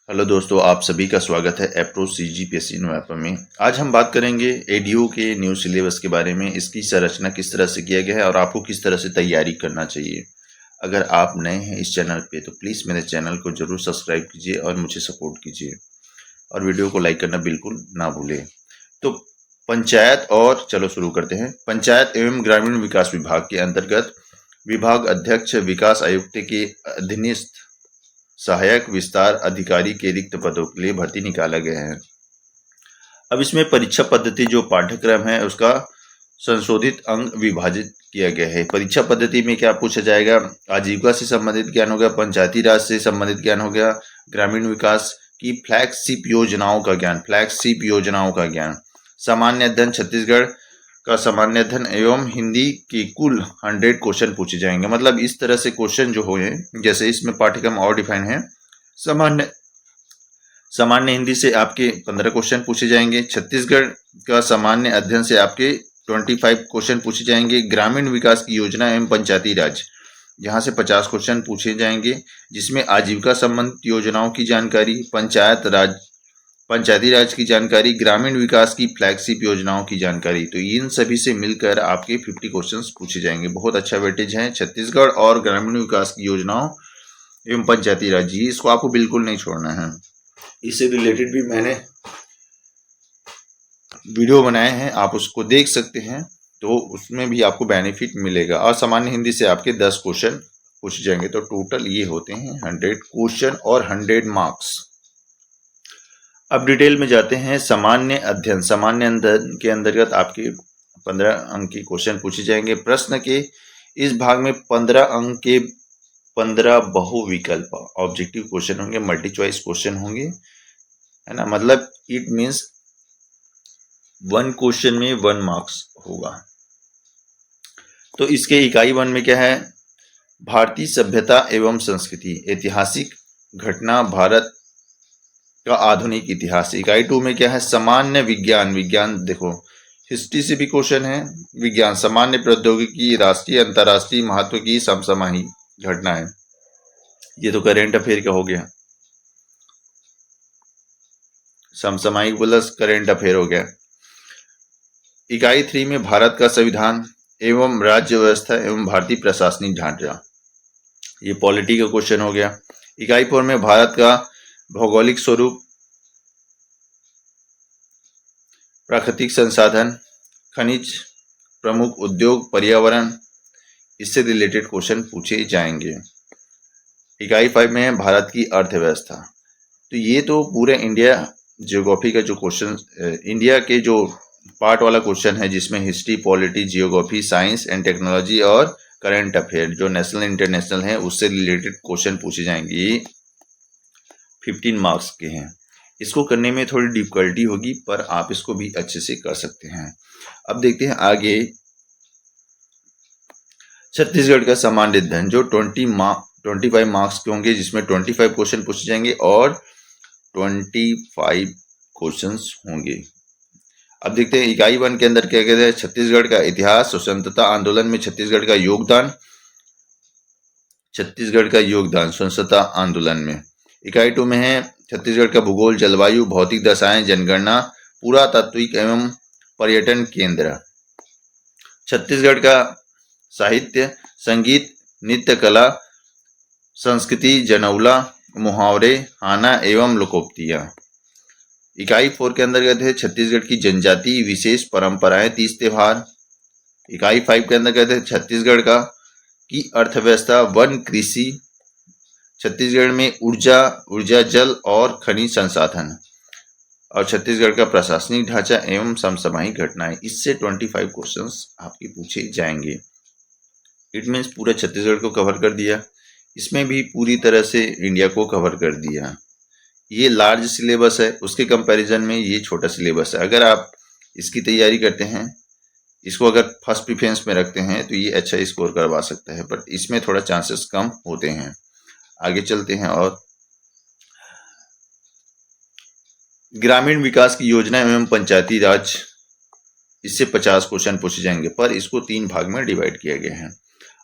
Hello दोस्तों, आप सभी का स्वागत है एप्रो CGPSC नो ऐप में। आज हम बात करेंगे एडीओ के न्यू सिलेबस के बारे में। इसकी संरचना किस तरह से किया गया है और आपको किस तरह से तैयारी करना चाहिए। अगर आप नए हैं इस चैनल पे तो प्लीज़ मेरे चैनल को जरूर सब्सक्राइब कीजिए और मुझे सपोर्ट कीजिए और वीडियो को लाइक करना बिल्कुल ना भूलें। तो पंचायत और चलो शुरू करते हैं। पंचायत एवं ग्रामीण विकास विभाग के अंतर्गत विभाग अध्यक्ष, विकास आयुक्त के अधीनस्थ सहायक विस्तार अधिकारी के रिक्त पदों के लिए भर्ती निकाला गया है। अब इसमें परीक्षा पद्धति जो पाठ्यक्रम है उसका संशोधित अंग विभाजित किया गया है। परीक्षा पद्धति में क्या पूछा जाएगा? आजीविका से संबंधित ज्ञान हो गया, पंचायती राज से संबंधित ज्ञान हो गया, ग्रामीण विकास की फ्लैगशिप योजनाओं का ज्ञान, सामान्य अध्ययन छत्तीसगढ़ का सामान्य अध्ययन एवं हिंदी की कुल 100 क्वेश्चन पूछे जाएंगे। मतलब इस तरह से क्वेश्चन जो हुए, जैसे इसमें पाठ्यक्रम और डिफाइन है। सामान्य हिंदी से आपके 15 क्वेश्चन पूछे जाएंगे। छत्तीसगढ़ का सामान्य अध्ययन से आपके 25 क्वेश्चन पूछे जाएंगे। ग्रामीण विकास की योजना एवं पंचायती राज, यहाँ से 50 क्वेश्चन पूछे जाएंगे, जिसमें आजीविका संबंधित योजनाओं की जानकारी, पंचायती राज की जानकारी, ग्रामीण विकास की फ्लैगशिप योजनाओं की जानकारी। तो इन सभी से मिलकर आपके 50 क्वेश्चंस पूछे जाएंगे। बहुत अच्छा वेटेज है छत्तीसगढ़ और ग्रामीण विकास की योजनाओं एवं पंचायती राज, इसको आपको बिल्कुल नहीं छोड़ना है। इससे रिलेटेड भी मैंने वीडियो बनाए हैं, आप उसको देख सकते हैं, तो उसमें भी आपको बेनिफिट मिलेगा। और सामान्य हिंदी से आपके 10 क्वेश्चन पूछे जाएंगे। तो टोटल ये होते हैं 100 क्वेश्चन और 100 मार्क्स। अब डिटेल में जाते हैं। सामान्य अध्ययन के अंतर्गत आपके 15 अंक के क्वेश्चन पूछे जाएंगे। प्रश्न के इस भाग में 15 अंक के 15 बहुविकल्प ऑब्जेक्टिव क्वेश्चन होंगे, मल्टी चॉइस क्वेश्चन होंगे, है ना। मतलब इट मीन्स 1 क्वेश्चन में 1 मार्क्स होगा। तो इसके इकाई 1 में क्या है? भारतीय सभ्यता एवं संस्कृति, ऐतिहासिक घटना, भारत का आधुनिक इतिहास। इकाई 2 में क्या है? सामान्य विज्ञान देखो हिस्ट्री से भी क्वेश्चन है। विज्ञान, सामान्य प्रौद्योगिकी, राष्ट्रीय अंतर्राष्ट्रीय महत्व की समसामयिक घटनाएं। ये तो करेंट अफेयर का हो गया, समसामयिक प्लस करेंट अफेयर हो गया। इकाई 3 में भारत का संविधान एवं राज्य व्यवस्था एवं भारतीय प्रशासनिक ढांचा, ये पॉलिटी का क्वेश्चन हो गया। इकाई 4 में भारत का भौगोलिक स्वरूप, प्राकृतिक संसाधन, खनिज, प्रमुख उद्योग, पर्यावरण, इससे रिलेटेड क्वेश्चन पूछे जाएंगे। इकाई 5 में है भारत की अर्थव्यवस्था। तो ये तो पूरे इंडिया जियोग्राफी का जो क्वेश्चन, इंडिया के जो पार्ट वाला क्वेश्चन है, जिसमें history, polity, geography, science and technology और करंट अफेयर जो नेशनल इंटरनेशनल है उससे रिलेटेड क्वेश्चन पूछे जाएंगे। 15 मार्क्स के हैं। इसको करने में थोड़ी डिफिकल्टी होगी, पर आप इसको भी अच्छे से कर सकते हैं। अब देखते हैं आगे। छत्तीसगढ़ का सामान्य अध्ययन जो 25 मार्क्स के होंगे, जिसमें 25 क्वेश्चन पूछे जाएंगे और 25 क्वेश्चंस होंगे। अब देखते हैं इकाई 1 के अंदर क्या कहते हैं? छत्तीसगढ़ का इतिहास, स्वतंत्रता आंदोलन में छत्तीसगढ़ का योगदान स्वतंत्रता आंदोलन में। इकाई 2 में है छत्तीसगढ़ का भूगोल, जलवायु, भौतिक दशाएं, जनगणना, पुरातात्विक एवं पर्यटन केंद्र। छत्तीसगढ़ का साहित्य, संगीत, नृत्य कला, संस्कृति, जनौला, मुहावरे, हाना एवं लोकोक्तियां। इकाई 4 के अंतर्गत है छत्तीसगढ़ की जनजाति, विशेष परंपराएं, 30 त्योहार। इकाई 5 के अंतर्गत है छत्तीसगढ़ की अर्थव्यवस्था, वन, कृषि, छत्तीसगढ़ में ऊर्जा, जल और खनिज संसाधन, और छत्तीसगढ़ का प्रशासनिक ढांचा एवं समसामयिक घटनाएं। इससे 25 क्वेश्चंस आपके पूछे जाएंगे। इट मीन्स पूरा छत्तीसगढ़ को कवर कर दिया। इसमें भी पूरी तरह से इंडिया को कवर कर दिया। ये लार्ज सिलेबस है, उसके कंपैरिजन में ये छोटा सिलेबस है। अगर आप इसकी तैयारी करते हैं, इसको अगर फर्स्ट प्रेफरेंस में रखते हैं, तो ये अच्छा स्कोर करवा सकता है, बट इसमें थोड़ा चांसेस कम होते हैं। आगे चलते हैं। और ग्रामीण विकास की योजना एवं पंचायती राज, इससे 50 क्वेश्चन पूछे जाएंगे, पर इसको 3 भाग में डिवाइड किया गया है।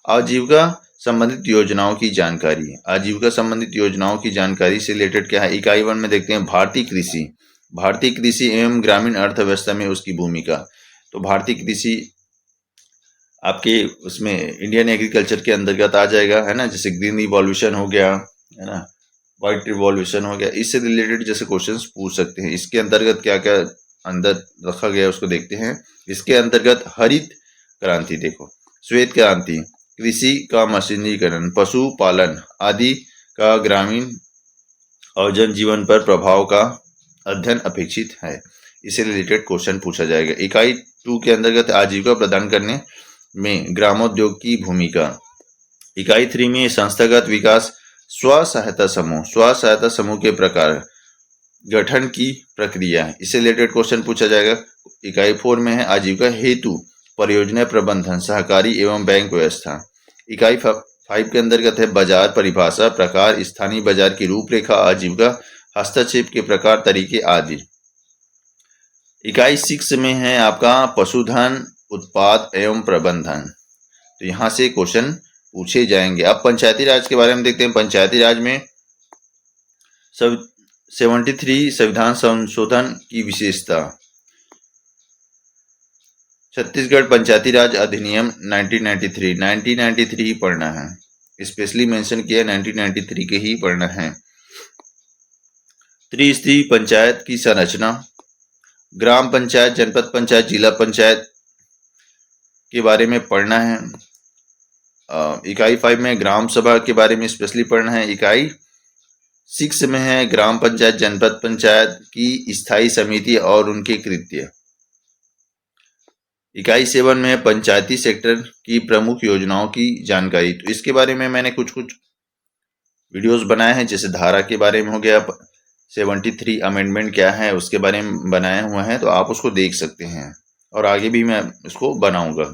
आजीविका संबंधित योजनाओं की जानकारी। आजीविका संबंधित योजनाओं की जानकारी से रिलेटेड क्या है, इकाई 1 में देखते हैं भारतीय कृषि। भारतीय कृषि एवं ग्रामीण अर्थव्यवस्था में उसकी भूमिका। तो भारतीय कृषि आपके उसमें इंडियन एग्रीकल्चर के अंतर्गत आ जाएगा, है ना। जैसे ग्रीन रिवॉल्यूशन हो गया, है ना, व्हाइट रिवॉल्यूशन हो गया, इससे रिलेटेड जैसे क्वेश्चंस पूछ सकते हैं। इसके अंतर्गत क्या क्या अंदर रखा गया उसको देखते हैं। इसके अंतर्गत हरित क्रांति, देखो श्वेत क्रांति, कृषि का मशीनीकरण, पशुपालन आदि का ग्रामीण और जनजीवन पर प्रभाव का अध्ययन अपेक्षित है। इससे रिलेटेड क्वेश्चन पूछा जाएगा। इकाई 2 के अंतर्गत आजीविका प्रदान करने में ग्रामोद्योग की भूमिका। इकाई 3 में संस्थागत विकास, स्व सहायता समूह के प्रकार, गठन की प्रक्रिया, इससे रिलेटेड क्वेश्चन पूछा जाएगा। इकाई 4 में है आजीविका हेतु परियोजना प्रबंधन, सहकारी एवं बैंक व्यवस्था। इकाई 5 के अंतर्गत है बाजार परिभाषा, प्रकार, स्थानीय बाजार की रूपरेखा, आजीविका, हस्तक्षेप के प्रकार, तरीके आदि। इकाई 6 में है आपका पशुधन उत्पाद एवं प्रबंधन। तो यहाँ से क्वेश्चन पूछे जाएंगे। अब पंचायती राज के बारे में देखते हैं। पंचायती राज में 73 संविधान संशोधन की विशेषता। छत्तीसगढ़ पंचायती राज अधिनियम 1993 ही पढ़ना है, स्पेशली मेंशन किया 1993 के ही पढ़ना है। त्रिस्तरीय पंचायत की संरचना, ग्राम पंचायत, जनपद पंचायत, जिला पंचायत के बारे में पढ़ना है। इकाई 5 में ग्राम सभा के बारे में स्पेशली पढ़ना है। इकाई 6 में है ग्राम पंचायत, जनपद पंचायत की स्थायी समिति और उनके कृत्य। इकाई 7 में है पंचायती सेक्टर की प्रमुख योजनाओं की जानकारी। तो इसके बारे में मैंने कुछ वीडियोस बनाए हैं, जैसे धारा के बारे में हो गया, 73 अमेंडमेंट क्या है उसके बारे में बनाए हुए हैं, तो आप उसको देख सकते हैं और आगे भी मैं इसको बनाऊंगा।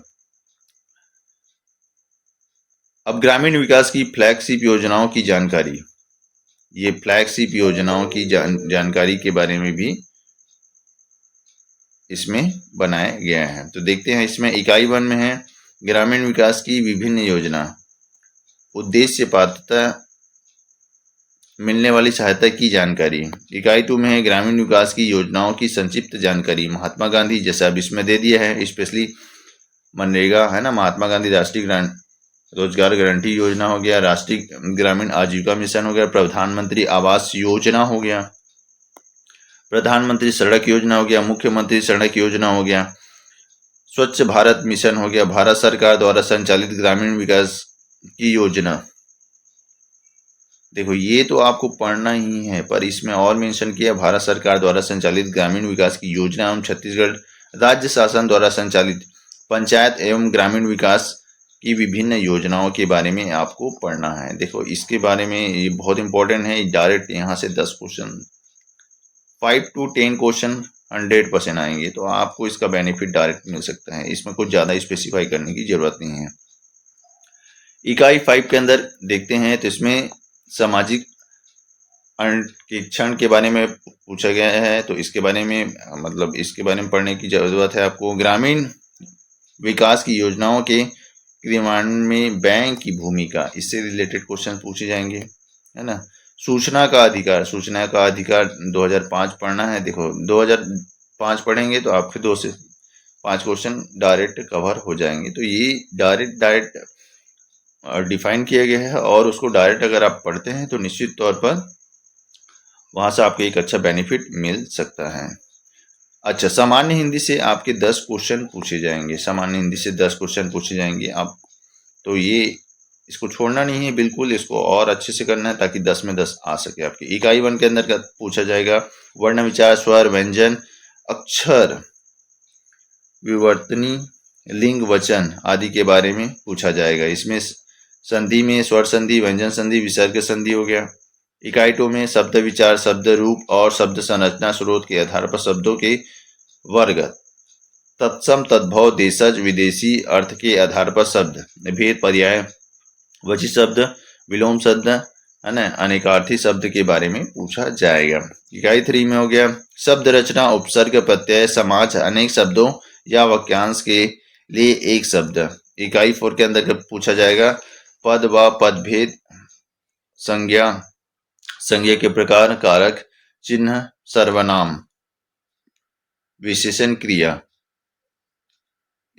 अब ग्रामीण विकास की फ्लैगशिप योजनाओं की जानकारी। ये फ्लैगशिप योजनाओं की जानकारी के बारे में भी इसमें बनाया गया है। तो देखते हैं इसमें इकाई 1 में है ग्रामीण विकास की विभिन्न योजना, उद्देश्य, पात्रता, मिलने वाली सहायता की जानकारी। इकाई 2 में है ग्रामीण विकास की योजनाओं की संक्षिप्त जानकारी, महात्मा गांधी, जैसा अब इसमें दे दिया है, स्पेशली मनरेगा, है ना, महात्मा गांधी राष्ट्रीय रोजगार गारंटी योजना हो गया, राष्ट्रीय ग्रामीण आजीविका मिशन हो गया, प्रधानमंत्री आवास योजना हो गया, प्रधानमंत्री सड़क योजना हो गया, मुख्यमंत्री सड़क योजना हो गया, स्वच्छ भारत मिशन हो गया, भारत सरकार द्वारा संचालित ग्रामीण विकास की योजना। देखो ये तो आपको पढ़ना ही है, पर इसमें और मेंशन किया भारत सरकार द्वारा संचालित ग्रामीण विकास की योजना एवं छत्तीसगढ़ राज्य शासन द्वारा संचालित पंचायत एवं ग्रामीण विकास की विभिन्न योजनाओं के बारे में आपको पढ़ना है। देखो इसके बारे में ये बहुत इंपॉर्टेंट है। डायरेक्ट यहाँ से 10 क्वेश्चन, 5 to 10 क्वेश्चन 100% आएंगे, तो आपको इसका बेनिफिट डायरेक्ट मिल सकता है। इसमें कुछ ज़्यादा स्पेसिफाई करने की जरूरत नहीं है। इकाई 5 के अंदर देखते हैं तो इसमें सामाजिक अंकेक्षण के बारे में पूछा गया है, तो इसके बारे में मतलब इसके बारे में पढ़ने की जरूरत है आपको। ग्रामीण विकास की योजनाओं के क्रियान्वयन में बैंक की भूमिका, इससे रिलेटेड क्वेश्चन पूछे जाएंगे, है ना। सूचना का अधिकार, सूचना का अधिकार 2005 पढ़ना है। देखो 2005 पढ़ेंगे तो आपके 2 से 5 क्वेश्चन डायरेक्ट कवर हो जाएंगे। तो ये डायरेक्ट डिफाइन किया गया है और उसको डायरेक्ट अगर आप पढ़ते हैं तो निश्चित तौर पर वहां से आपको एक अच्छा बेनिफिट मिल सकता है। अच्छा, सामान्य हिंदी से आपके 10 क्वेश्चन पूछे जाएंगे, सामान्य हिंदी से 10 क्वेश्चन पूछे जाएंगे आप, तो ये इसको छोड़ना नहीं है, बिल्कुल इसको और अच्छे से करना है ताकि 10 में 10 आ सके आपके। इकाई 1 के अंदर पूछा जाएगा वर्ण विचार, स्वर, व्यंजन, अक्षर, विवर्तनी, लिंग, वचन आदि के बारे में पूछा जाएगा। इसमें संधि में स्वर संधि, व्यंजन संधि, विसर्ग संधि हो गया। इकाई 2 में शब्द विचार, शब्द रूप और शब्द संरचना, स्रोत के आधार पर शब्दों के वर्ग, तत्सम, तद्भव, देशज, विदेशी, अर्थ के आधार पर शब्द, भेद, पर्याय, वची शब्द, विलोम शब्द, है ना, अनेकार्थी शब्द के बारे में पूछा जाएगा। इकाई 3 में हो गया शब्द रचना, उपसर्ग, प्रत्यय, समाज, अनेक शब्दों या वाक्यांश के लिए एक शब्द। इकाई 4 के अंदर पूछा जाएगा पद व पदभेद, संज्ञा, संज्ञा के प्रकार, कारक, चिन्ह, सर्वनाम, विशेषण, क्रिया,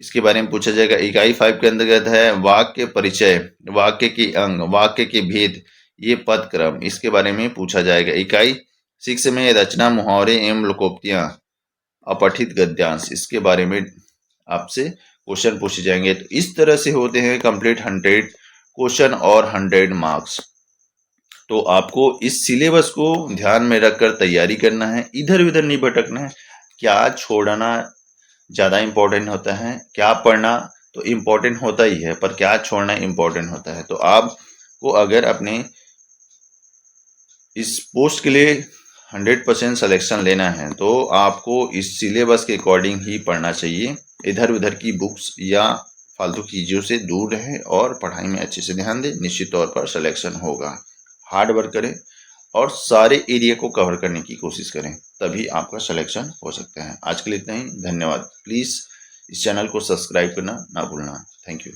इसके बारे में पूछा जाएगा। इकाई 5 के अंतर्गत है वाक्य परिचय, वाक्य के अंग, वाक्य के भेद, ये पद क्रम, इसके बारे में पूछा जाएगा। इकाई 6 में रचना, मुहावरे एवं लोकोक्तियां, अपठित गद्यांश, इसके बारे में आपसे क्वेश्चन पूछे जाएंगे। तो इस तरह से होते हैं कंप्लीट 100 क्वेश्चन और 100 मार्क्स। तो आपको इस सिलेबस को ध्यान में रखकर तैयारी करना है, इधर उधर नहीं भटकना है। क्या छोड़ना ज़्यादा इम्पोर्टेंट होता है, क्या पढ़ना तो इम्पोर्टेंट होता ही है, पर क्या छोड़ना इम्पोर्टेंट होता है। तो आपको अगर अपने इस पोस्ट के लिए 100% सिलेक्शन लेना है तो आपको इस सिलेबस के अकॉर्डिंग ही पढ़ना चाहिए। इधर उधर की बुक्स या फालतू चीज़ों से दूर रहें और पढ़ाई में अच्छे से ध्यान दें, निश्चित तौर पर सिलेक्शन होगा। हार्ड वर्क करें और सारे एरिया को कवर करने की कोशिश करें, तभी आपका सिलेक्शन हो सकता है। आज के लिए इतना ही, धन्यवाद। प्लीज़ इस चैनल को सब्सक्राइब करना ना भूलना। Thank you.